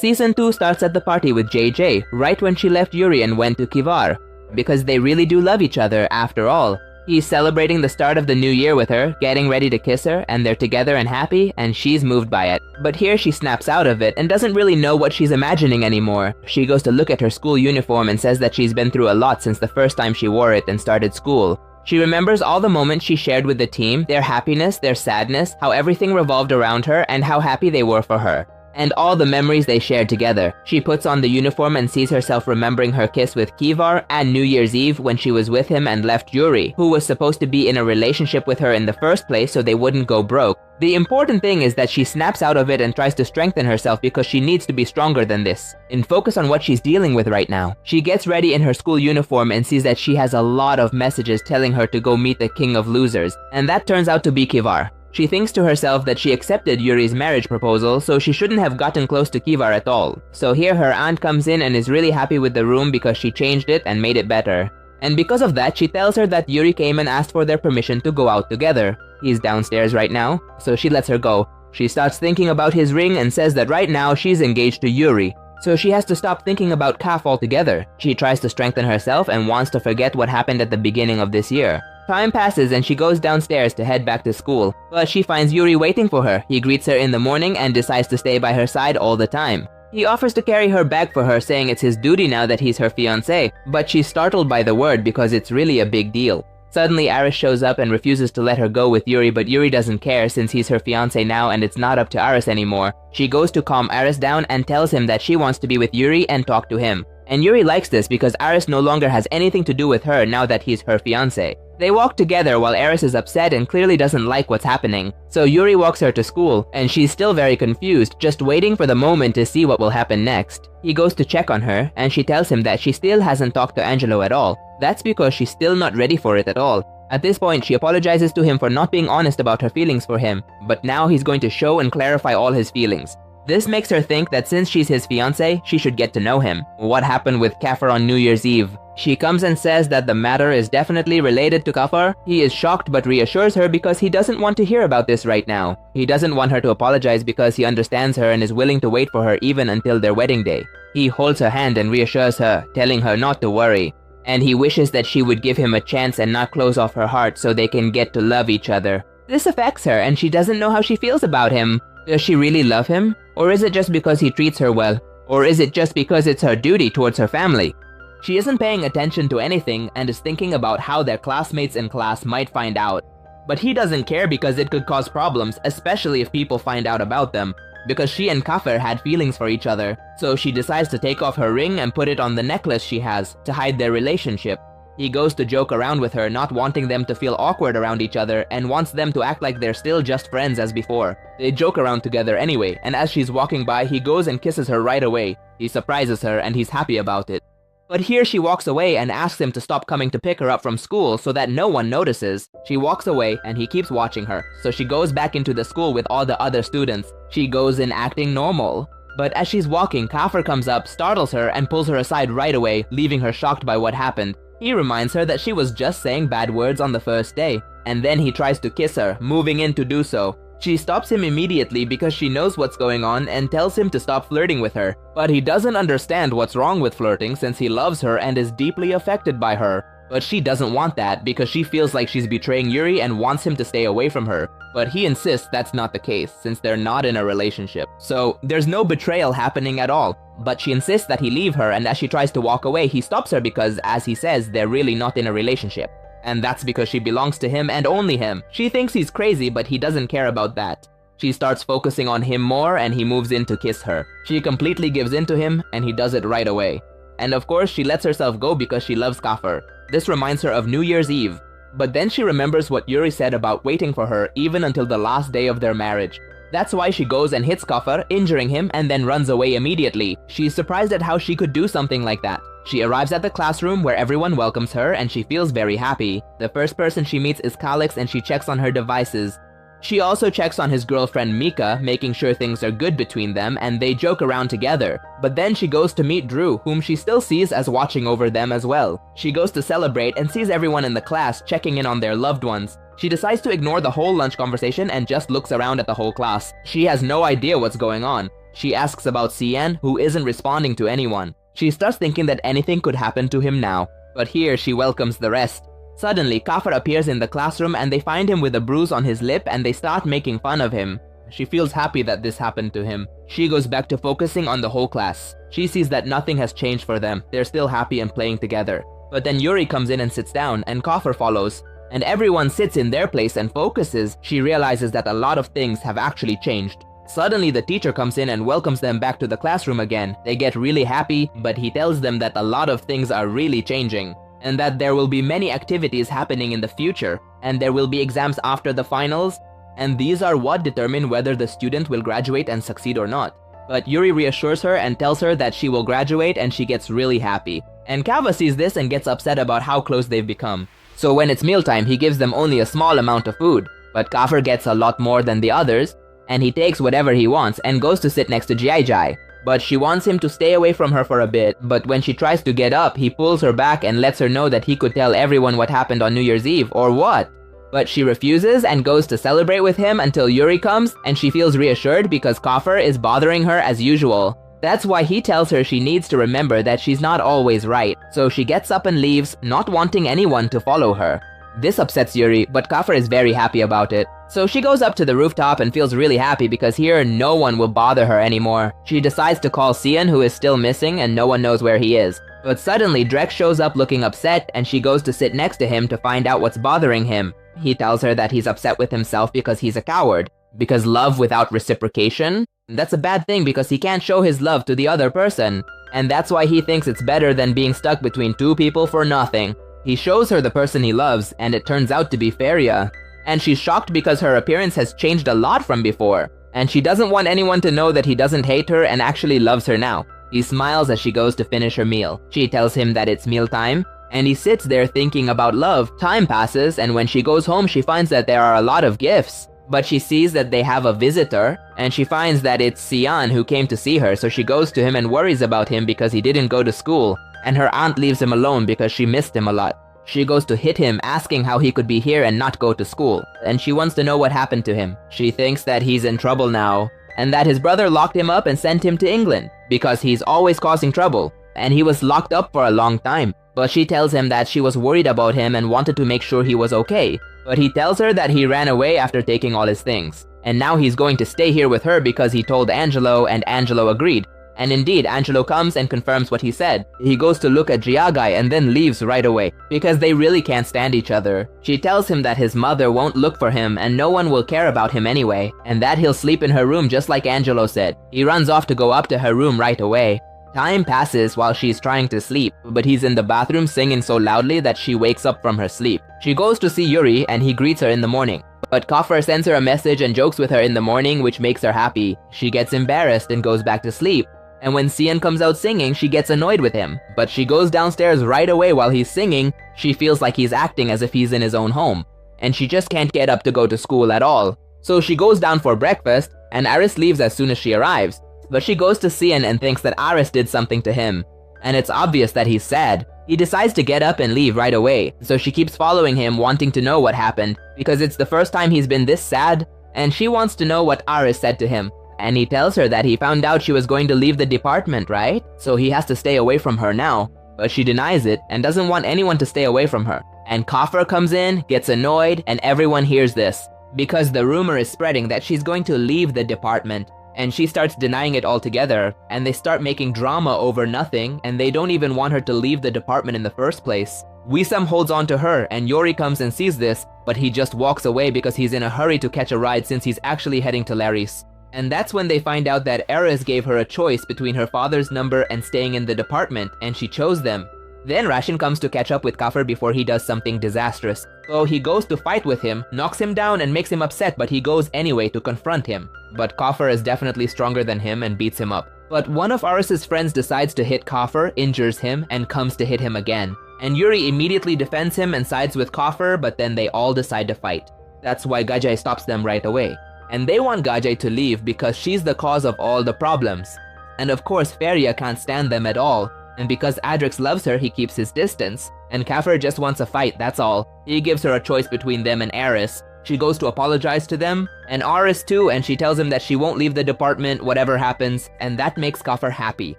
Season 2 starts at the party with JJ, right when she left Yuri and went to Kivar, because they really do love each other after all. He's celebrating the start of the new year with her, getting ready to kiss her, and they're together and happy, and she's moved by it. But here she snaps out of it and doesn't really know what she's imagining anymore. She goes to look at her school uniform and says that she's been through a lot since the first time she wore it and started school. She remembers all the moments she shared with the team, their happiness, their sadness, how everything revolved around her, and how happy they were for her. And all the memories they shared together. She puts on the uniform and sees herself remembering her kiss with Kivar and New Year's Eve when she was with him and left Yuri, who was supposed to be in a relationship with her in the first place so they wouldn't go broke. The important thing is that she snaps out of it and tries to strengthen herself because she needs to be stronger than this, and focus on what she's dealing with right now. She gets ready in her school uniform and sees that she has a lot of messages telling her to go meet the king of losers, and that turns out to be Kivar. She thinks to herself that she accepted Yuri's marriage proposal, so she shouldn't have gotten close to Kivar at all. So here her aunt comes in and is really happy with the room because she changed it and made it better. And because of that, she tells her that Yuri came and asked for their permission to go out together. He's downstairs right now, so she lets her go. She starts thinking about his ring and says that right now she's engaged to Yuri, so she has to stop thinking about Kaf altogether. She tries to strengthen herself and wants to forget what happened at the beginning of this year. Time passes and she goes downstairs to head back to school, but she finds Yuri waiting for her. He greets her in the morning and decides to stay by her side all the time. He offers to carry her bag for her, saying it's his duty now that he's her fiancé, but she's startled by the word because it's really a big deal. Suddenly Aris shows up and refuses to let her go with Yuri, but Yuri doesn't care since he's her fiancé now and it's not up to Aris anymore. She goes to calm Aris down and tells him that she wants to be with Yuri and talk to him. And Yuri likes this because Aris no longer has anything to do with her now that he's her fiancé. They walk together while Aris is upset and clearly doesn't like what's happening. So Yuri walks her to school, and she's still very confused, just waiting for the moment to see what will happen next. He goes to check on her, and she tells him that she still hasn't talked to Angelo at all. That's because she's still not ready for it at all. At this point, she apologizes to him for not being honest about her feelings for him, but now he's going to show and clarify all his feelings. This makes her think that since she's his fiancé, she should get to know him. What happened with Kafar on New Year's Eve? She comes and says that the matter is definitely related to Kafar. He is shocked but reassures her because he doesn't want to hear about this right now. He doesn't want her to apologize because he understands her and is willing to wait for her even until their wedding day. He holds her hand and reassures her, telling her not to worry. And he wishes that she would give him a chance and not close off her heart so they can get to love each other. This affects her and she doesn't know how she feels about him. Does she really love him? Or is it just because he treats her well? Or is it just because it's her duty towards her family? She isn't paying attention to anything and is thinking about how their classmates in class might find out. But he doesn't care because it could cause problems, especially if people find out about them, because she and Kafir had feelings for each other. So she decides to take off her ring and put it on the necklace she has to hide their relationship. He goes to joke around with her, not wanting them to feel awkward around each other and wants them to act like they're still just friends as before. They joke around together anyway, and as she's walking by, he goes and kisses her right away. He surprises her and he's happy about it. But here she walks away and asks him to stop coming to pick her up from school so that no one notices. She walks away and he keeps watching her, so she goes back into the school with all the other students. She goes in acting normal. But as she's walking, Kafir comes up, startles her, and pulls her aside right away, leaving her shocked by what happened. He reminds her that she was just saying bad words on the first day, and then he tries to kiss her, moving in to do so. She stops him immediately because she knows what's going on and tells him to stop flirting with her. But he doesn't understand what's wrong with flirting since he loves her and is deeply affected by her. But she doesn't want that because she feels like she's betraying Yuri and wants him to stay away from her. But he insists that's not the case since they're not in a relationship. So there's no betrayal happening at all. But she insists that he leave her, and as she tries to walk away, he stops her because, as he says, they're really not in a relationship. And that's because she belongs to him and only him. She thinks he's crazy, but he doesn't care about that. She starts focusing on him more and he moves in to kiss her. She completely gives in to him and he does it right away. And of course, she lets herself go because she loves Kafir. This reminds her of New Year's Eve. But then she remembers what Yuri said about waiting for her even until the last day of their marriage. That's why she goes and hits Kafir, injuring him, and then runs away immediately. She's surprised at how she could do something like that. She arrives at the classroom where everyone welcomes her and she feels very happy. The first person she meets is Kalix and she checks on her devices. She also checks on his girlfriend Mika, making sure things are good between them, and they joke around together. But then she goes to meet Drew, whom she still sees as watching over them as well. She goes to celebrate and sees everyone in the class checking in on their loved ones. She decides to ignore the whole lunch conversation and just looks around at the whole class. She has no idea what's going on. She asks about Cian, who isn't responding to anyone. She starts thinking that anything could happen to him now, but here she welcomes the rest. Suddenly, Kafar appears in the classroom and they find him with a bruise on his lip and they start making fun of him. She feels happy that this happened to him. She goes back to focusing on the whole class. She sees that nothing has changed for them. They're still happy and playing together. But then Yuri comes in and sits down, and Kafar follows. And everyone sits in their place and focuses. She realizes that a lot of things have actually changed. Suddenly, the teacher comes in and welcomes them back to the classroom again. They get really happy, but he tells them that a lot of things are really changing, and that there will be many activities happening in the future, and there will be exams after the finals, and these are what determine whether the student will graduate and succeed or not. But Yuri reassures her and tells her that she will graduate, and she gets really happy. And Kava sees this and gets upset about how close they've become. So when it's mealtime, he gives them only a small amount of food, but Kafar gets a lot more than the others, and he takes whatever he wants and goes to sit next to Jai. But she wants him to stay away from her for a bit, but when she tries to get up, he pulls her back and lets her know that he could tell everyone what happened on New Year's Eve, or what. But she refuses and goes to celebrate with him until Yuri comes, and she feels reassured because Kafar is bothering her as usual. That's why he tells her she needs to remember that she's not always right, so she gets up and leaves, not wanting anyone to follow her. This upsets Yuri, but Kafar is very happy about it. So she goes up to the rooftop and feels really happy because here no one will bother her anymore. She decides to call Cian, who is still missing and no one knows where he is. But suddenly Drek shows up looking upset and she goes to sit next to him to find out what's bothering him. He tells her that he's upset with himself because he's a coward. Because love without reciprocation? That's a bad thing because he can't show his love to the other person. And that's why he thinks it's better than being stuck between two people for nothing. He shows her the person he loves, and it turns out to be Feria. And she's shocked because her appearance has changed a lot from before. And she doesn't want anyone to know that he doesn't hate her and actually loves her now. He smiles as she goes to finish her meal. She tells him that it's mealtime, and he sits there thinking about love. Time passes, and when she goes home, she finds that there are a lot of gifts. But she sees that they have a visitor, and she finds that it's Cian who came to see her, so she goes to him and worries about him because he didn't go to school. And her aunt leaves him alone because she missed him a lot. She goes to hit him, asking how he could be here and not go to school. And she wants to know what happened to him. She thinks that he's in trouble now, and that his brother locked him up and sent him to England, because he's always causing trouble, and he was locked up for a long time. But she tells him that she was worried about him and wanted to make sure he was okay. But he tells her that he ran away after taking all his things. And now he's going to stay here with her because he told Angelo, and Angelo agreed. And indeed, Angelo comes and confirms what he said. He goes to look at Jiagai and then leaves right away, because they really can't stand each other. She tells him that his mother won't look for him and no one will care about him anyway, and that he'll sleep in her room just like Angelo said. He runs off to go up to her room right away. Time passes while she's trying to sleep, but he's in the bathroom singing so loudly that she wakes up from her sleep. She goes to see Yuri and he greets her in the morning. But Kafar sends her a message and jokes with her in the morning, which makes her happy. She gets embarrassed and goes back to sleep. And when Cian comes out singing, she gets annoyed with him. But she goes downstairs right away while he's singing. She feels like he's acting as if he's in his own home. And she just can't get up to go to school at all. So she goes down for breakfast, and Aris leaves as soon as she arrives. But she goes to Cian and thinks that Aris did something to him. And it's obvious that he's sad. He decides to get up and leave right away. So she keeps following him, wanting to know what happened, because it's the first time he's been this sad, and she wants to know what Aris said to him. And he tells her that he found out she was going to leave the department, right? So he has to stay away from her now. But she denies it and doesn't want anyone to stay away from her. And Kafar comes in, gets annoyed, and everyone hears this. Because the rumor is spreading that she's going to leave the department. And she starts denying it altogether. And they start making drama over nothing, and they don't even want her to leave the department in the first place. Wisam holds on to her, and Yuri comes and sees this, but he just walks away because he's in a hurry to catch a ride since he's actually heading to Laris. And that's when they find out that Aris gave her a choice between her father's number and staying in the department, and she chose them. Then Rashin comes to catch up with Kafar before he does something disastrous. So he goes to fight with him, knocks him down and makes him upset, but he goes anyway to confront him. But Kafar is definitely stronger than him and beats him up. But one of Aris's friends decides to hit Kafar, injures him, and comes to hit him again. And Yuri immediately defends him and sides with Kafar, but then they all decide to fight. That's why Gajai stops them right away. And they want Gajai to leave because she's the cause of all the problems. And of course, Feria can't stand them at all. And because Adrix loves her, he keeps his distance. And Kafar just wants a fight, that's all. He gives her a choice between them and Aris. She goes to apologize to them, and R is too, and she tells him that she won't leave the department whatever happens, and that makes Kafar happy.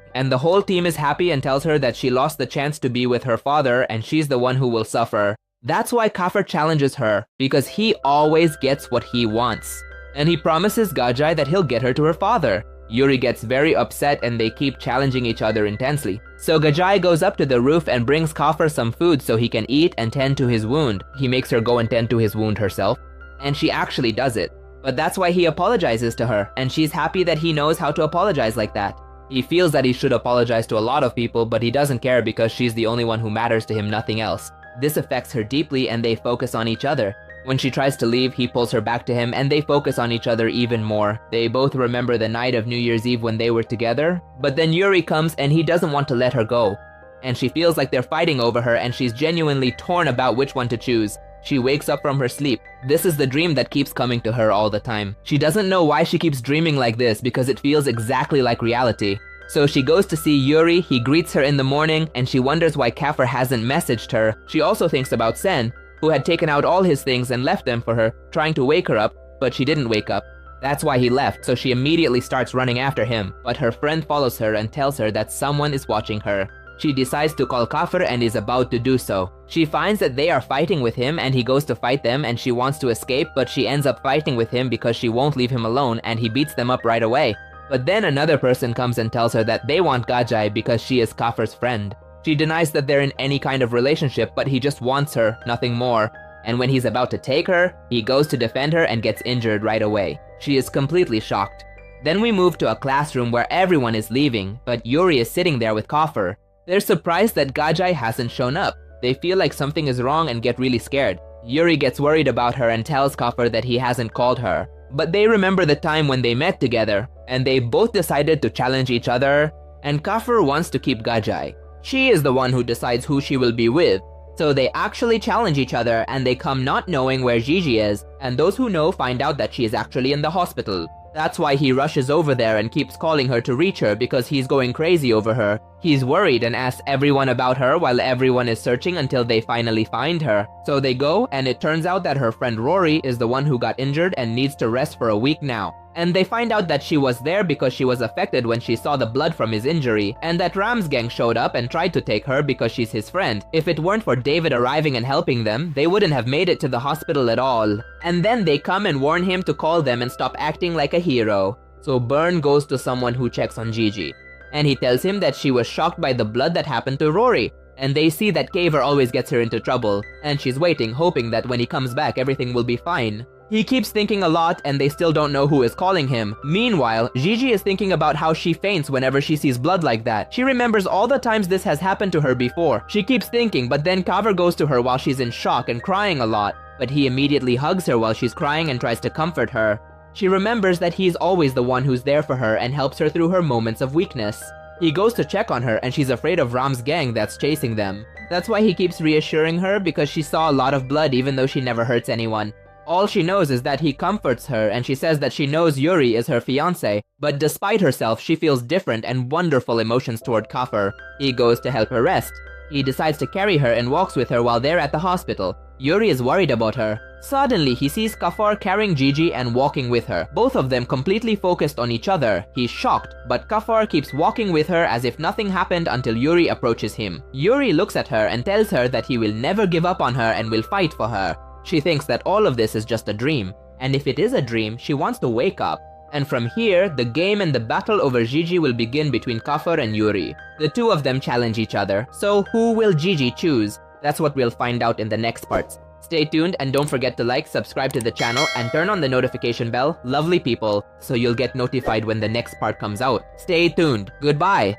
And the whole team is happy and tells her that she lost the chance to be with her father and she's the one who will suffer. That's why Kafar challenges her, because he always gets what he wants. And he promises Gajai that he'll get her to her father. Yuri gets very upset and they keep challenging each other intensely. So Gajai goes up to the roof and brings Kafar some food so he can eat and tend to his wound. He makes her go and tend to his wound herself. And she actually does it. But that's why he apologizes to her, and she's happy that he knows how to apologize like that. He feels that he should apologize to a lot of people, but he doesn't care because she's the only one who matters to him, nothing else. This affects her deeply and they focus on each other. When she tries to leave, he pulls her back to him and they focus on each other even more. They both remember the night of New Year's Eve when they were together, but then Yuri comes and he doesn't want to let her go. And she feels like they're fighting over her and she's genuinely torn about which one to choose. She wakes up from her sleep. This is the dream that keeps coming to her all the time. She doesn't know why she keeps dreaming like this because it feels exactly like reality. So she goes to see Yuri, he greets her in the morning, and she wonders why Kafar hasn't messaged her. She also thinks about Sen, who had taken out all his things and left them for her, trying to wake her up, but she didn't wake up. That's why he left, so she immediately starts running after him. But her friend follows her and tells her that someone is watching her. She decides to call Kafar and is about to do so. She finds that they are fighting with him and he goes to fight them and she wants to escape, but she ends up fighting with him because she won't leave him alone and he beats them up right away. But then another person comes and tells her that they want Gajai because she is Kafar's friend. She denies that they're in any kind of relationship, but he just wants her, nothing more. And when he's about to take her, he goes to defend her and gets injured right away. She is completely shocked. Then we move to a classroom where everyone is leaving, but Yuri is sitting there with Kafar. They're surprised that Gajai hasn't shown up. They feel like something is wrong and get really scared. Yuri gets worried about her and tells Kafar that he hasn't called her. But they remember the time when they met together, and they both decided to challenge each other, and Kafar wants to keep Gajai. She is the one who decides who she will be with. So they actually challenge each other and they come not knowing where Gigi is, and those who know find out that she is actually in the hospital. That's why he rushes over there and keeps calling her to reach her because he's going crazy over her. He's worried and asks everyone about her while everyone is searching until they finally find her. So they go, and it turns out that her friend Rory is the one who got injured and needs to rest for a week now. And they find out that she was there because she was affected when she saw the blood from his injury, and that Ram's gang showed up and tried to take her because she's his friend. If it weren't for David arriving and helping them, they wouldn't have made it to the hospital at all. And then they come and warn him to call them and stop acting like a hero. So Byrne goes to someone who checks on Gigi, and he tells him that she was shocked by the blood that happened to Rory. And they see that Kaver always gets her into trouble, and she's waiting, hoping that when he comes back everything will be fine. He keeps thinking a lot and they still don't know who is calling him. Meanwhile, Gigi is thinking about how she faints whenever she sees blood like that. She remembers all the times this has happened to her before. She keeps thinking, but then Kaver goes to her while she's in shock and crying a lot. But he immediately hugs her while she's crying and tries to comfort her. She remembers that he's always the one who's there for her and helps her through her moments of weakness. He goes to check on her and she's afraid of Ram's gang that's chasing them. That's why he keeps reassuring her because she saw a lot of blood even though she never hurts anyone. All she knows is that he comforts her and she says that she knows Yuri is her fiancé, but despite herself, she feels different and wonderful emotions toward Kafar. He goes to help her rest. He decides to carry her and walks with her while they're at the hospital. Yuri is worried about her. Suddenly, he sees Kafar carrying Gigi and walking with her, both of them completely focused on each other. He's shocked, but Kafar keeps walking with her as if nothing happened until Yuri approaches him. Yuri looks at her and tells her that he will never give up on her and will fight for her. She thinks that all of this is just a dream, and if it is a dream, she wants to wake up. And from here, the game and the battle over Gigi will begin between Kafar and Yuri. The two of them challenge each other, so who will Gigi choose? That's what we'll find out in the next parts. Stay tuned and don't forget to like, subscribe to the channel, and turn on the notification bell, lovely people, so you'll get notified when the next part comes out. Stay tuned. Goodbye!